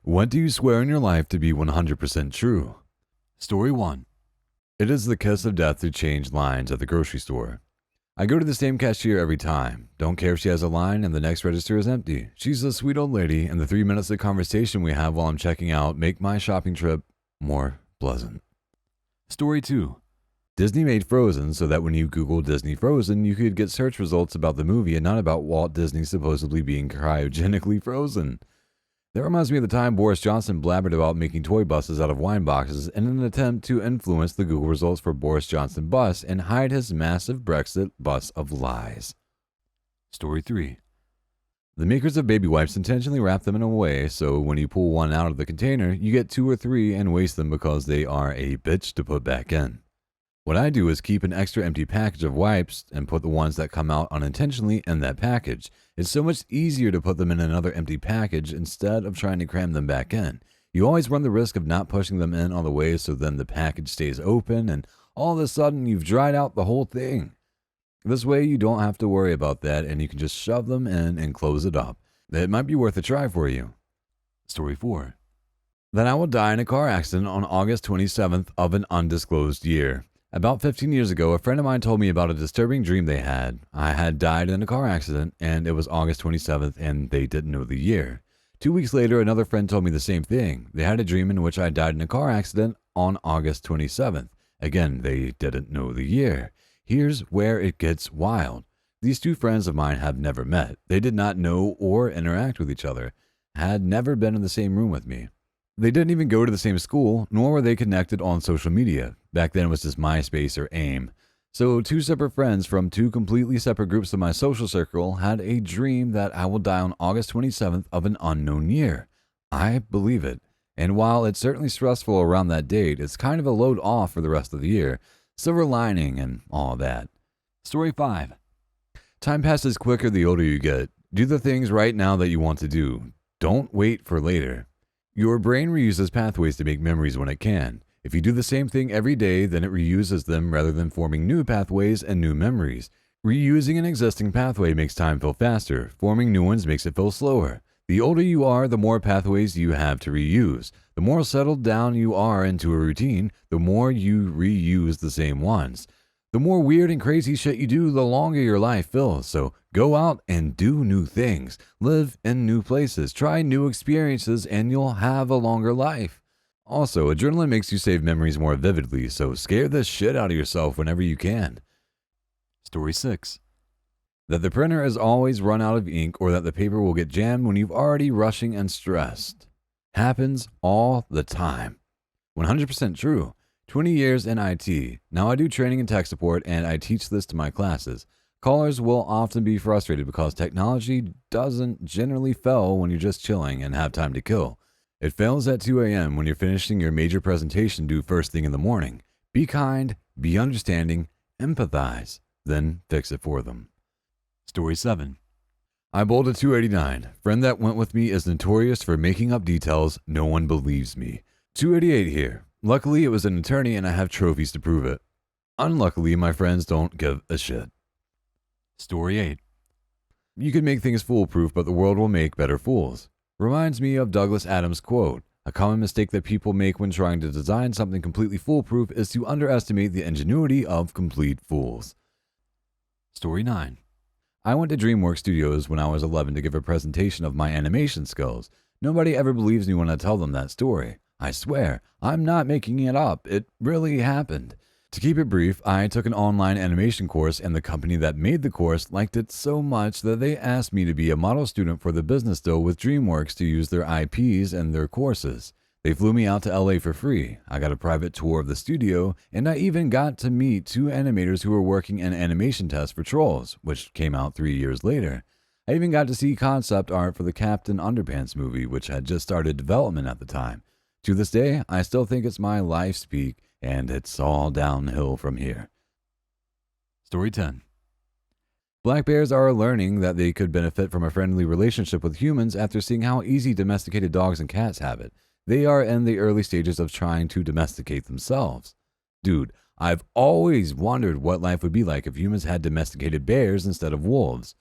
What do you swear in your life to be 100% true? Story 1. It is the kiss of death to change lines at the grocery store. I go to the same cashier every time. Don't care if she has a line and the next register is empty. She's a sweet old lady, and the 3 minutes of conversation we have while I'm checking out make my shopping trip more pleasant. Story 2. Disney made Frozen so that when you Google Disney Frozen, you could get search results about the movie and not about Walt Disney supposedly being cryogenically frozen. That reminds me of the time Boris Johnson blabbered about making toy buses out of wine boxes in an attempt to influence the Google results for Boris Johnson bus and hide his massive Brexit bus of lies. Story 3. The makers of baby wipes intentionally wrap them in a way so when you pull one out of the container, you get 2 or 3 and waste them because they are a bitch to put back in. What I do is keep an extra empty package of wipes and put the ones that come out unintentionally in that package. It's so much easier to put them in another empty package instead of trying to cram them back in. You always run the risk of not pushing them in all the way so then the package stays open and all of a sudden you've dried out the whole thing. This way you don't have to worry about that and you can just shove them in and close it up. It might be worth a try for you. Story 4. That I will die in a car accident on August 27th of an undisclosed year. About 15 years ago, a friend of mine told me about a disturbing dream they had. I had died in a car accident, and it was August 27th, and they didn't know the year. 2 weeks later, another friend told me the same thing. They had a dream in which I died in a car accident on August 27th. Again, they didn't know the year. Here's where it gets wild. These 2 friends of mine have never met. They did not know or interact with each other, had never been in the same room with me. They didn't even go to the same school, nor were they connected on social media. Back then it was just MySpace or AIM. So 2 separate friends from 2 completely separate groups of my social circle had a dream that I will die on August 27th of an unknown year. I believe it. And while it's certainly stressful around that date, it's kind of a load off for the rest of the year. Silver lining and all that. Story 5. Time passes quicker the older you get. Do the things right now that you want to do. Don't wait for later. Your brain reuses pathways to make memories when it can. If you do the same thing every day, then it reuses them rather than forming new pathways and new memories. Reusing an existing pathway makes time feel faster. Forming new ones makes it feel slower. The older you are, the more pathways you have to reuse. The more settled down you are into a routine, the more you reuse the same ones. The more weird and crazy shit you do, the longer your life feels. So go out and do new things. Live in new places. Try new experiences and you'll have a longer life. Also, adrenaline makes you save memories more vividly, so scare the shit out of yourself whenever you can. Story 6. That the printer has always run out of ink or that the paper will get jammed when you've already rushing and stressed. Happens all the time. 100% true. 20 years in IT. Now I do training and tech support and I teach this to my classes. Callers will often be frustrated because technology doesn't generally fail when you're just chilling and have time to kill. It fails at 2 a.m. when you're finishing your major presentation due first thing in the morning. Be kind, be understanding, empathize, then fix it for them. Story 7. I bowled a 289. Friend that went with me is notorious for making up details. No one believes me. 288 here. Luckily, it was an attorney and I have trophies to prove it. Unluckily, my friends don't give a shit. Story 8. You can make things foolproof, but the world will make better fools. Reminds me of Douglas Adams' quote. A common mistake that people make when trying to design something completely foolproof is to underestimate the ingenuity of complete fools. Story 9. I went to DreamWorks Studios when I was 11 to give a presentation of my animation skills. Nobody ever believes me when I tell them that story. I swear, I'm not making it up. It really happened. To keep it brief, I took an online animation course and the company that made the course liked it so much that they asked me to be a model student for the business deal with DreamWorks to use their IPs and their courses. They flew me out to LA for free. I got a private tour of the studio, and I even got to meet 2 animators who were working an animation test for Trolls, which came out 3 years later. I even got to see concept art for the Captain Underpants movie, which had just started development at the time. To this day, I still think it's my life's peak, and it's all downhill from here. Story 10. Black bears are learning that they could benefit from a friendly relationship with humans after seeing how easy domesticated dogs and cats have it. They are in the early stages of trying to domesticate themselves. Dude, I've always wondered what life would be like if humans had domesticated bears instead of wolves.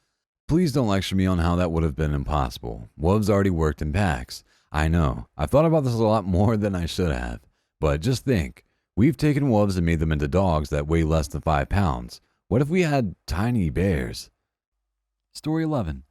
Please don't lecture me on how that would have been impossible. Wolves already worked in packs. I know, I've thought about this a lot more than I should have, but just think, we've taken wolves and made them into dogs that weigh less than 5 pounds. What if we had tiny bears? Story 11.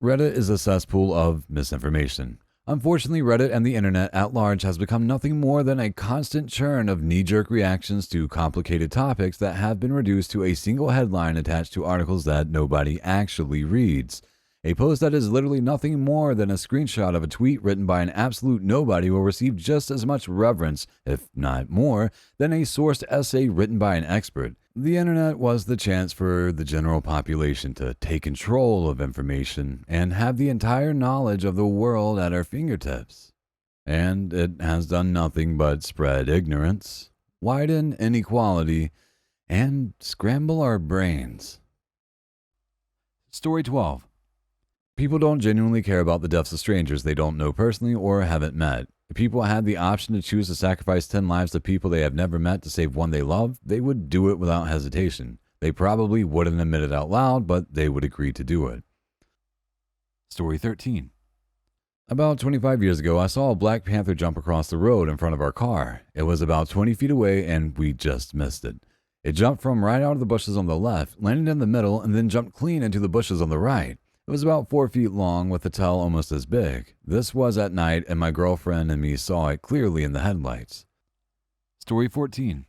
Reddit is a cesspool of misinformation. Unfortunately, Reddit and the internet at large has become nothing more than a constant churn of knee-jerk reactions to complicated topics that have been reduced to a single headline attached to articles that nobody actually reads. A post that is literally nothing more than a screenshot of a tweet written by an absolute nobody will receive just as much reverence, if not more, than a sourced essay written by an expert. The internet was the chance for the general population to take control of information and have the entire knowledge of the world at our fingertips. And it has done nothing but spread ignorance, widen inequality, and scramble our brains. Story 12. People don't genuinely care about the deaths of strangers they don't know personally or haven't met. If people had the option to choose to sacrifice 10 lives of people they have never met to save one they love, they would do it without hesitation. They probably wouldn't admit it out loud, but they would agree to do it. Story 13. About 25 years ago, I saw a black panther jump across the road in front of our car. It was about 20 feet away, and we just missed it. It jumped from right out of the bushes on the left, landed in the middle, and then jumped clean into the bushes on the right. It was about 4 feet long with a tail almost as big. This was at night, and my girlfriend and me saw it clearly in the headlights. Story 14.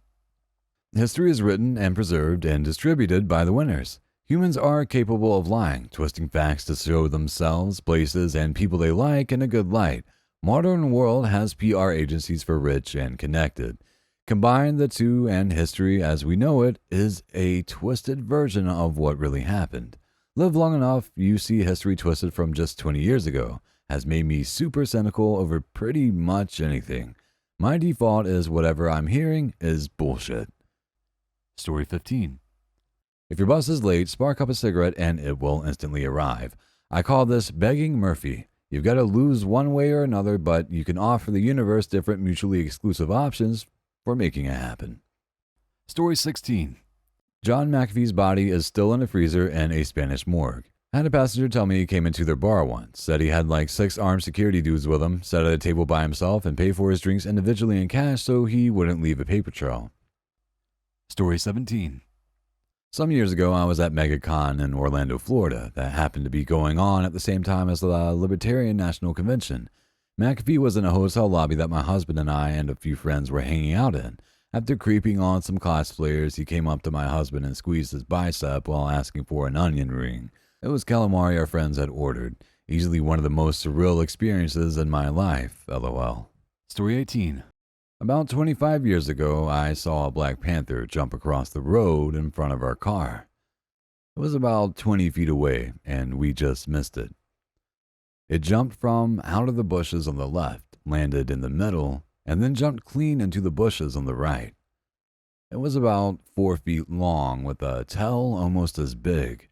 History is written and preserved and distributed by the winners. Humans are capable of lying, twisting facts to show themselves, places, and people they like in a good light. Modern world has PR agencies for rich and connected. Combine the two, and history as we know it is a twisted version of what really happened. Live long enough, you see history twisted from just 20 years ago, has made me super cynical over pretty much anything. My default is whatever I'm hearing is bullshit. Story 15. If your bus is late, spark up a cigarette and it will instantly arrive. I call this begging Murphy. You've got to lose one way or another, but you can offer the universe different mutually exclusive options for making it happen. Story 16. John McAfee's body is still in a freezer in a Spanish morgue. I had a passenger tell me he came into their bar once, said he had like 6 armed security dudes with him, sat at a table by himself, and paid for his drinks individually in cash so he wouldn't leave a paper trail. Story 17. Some years ago, I was at MegaCon in Orlando, Florida, that happened to be going on at the same time as the Libertarian National Convention. McAfee was in a hotel lobby that my husband and I and a few friends were hanging out in. After creeping on some cosplayers, he came up to my husband and squeezed his bicep while asking for an onion ring. It was calamari our friends had ordered. Easily one of the most surreal experiences in my life, LOL. Story 18. About 25 years ago, I saw a black panther jump across the road in front of our car. It was about 20 feet away, and we just missed it. It jumped from out of the bushes on the left, landed in the middle, and then jumped clean into the bushes on the right. It was about 4 feet long with a tail almost as big.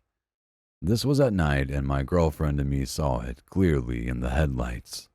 This was at night, and my girlfriend and me saw it clearly in the headlights.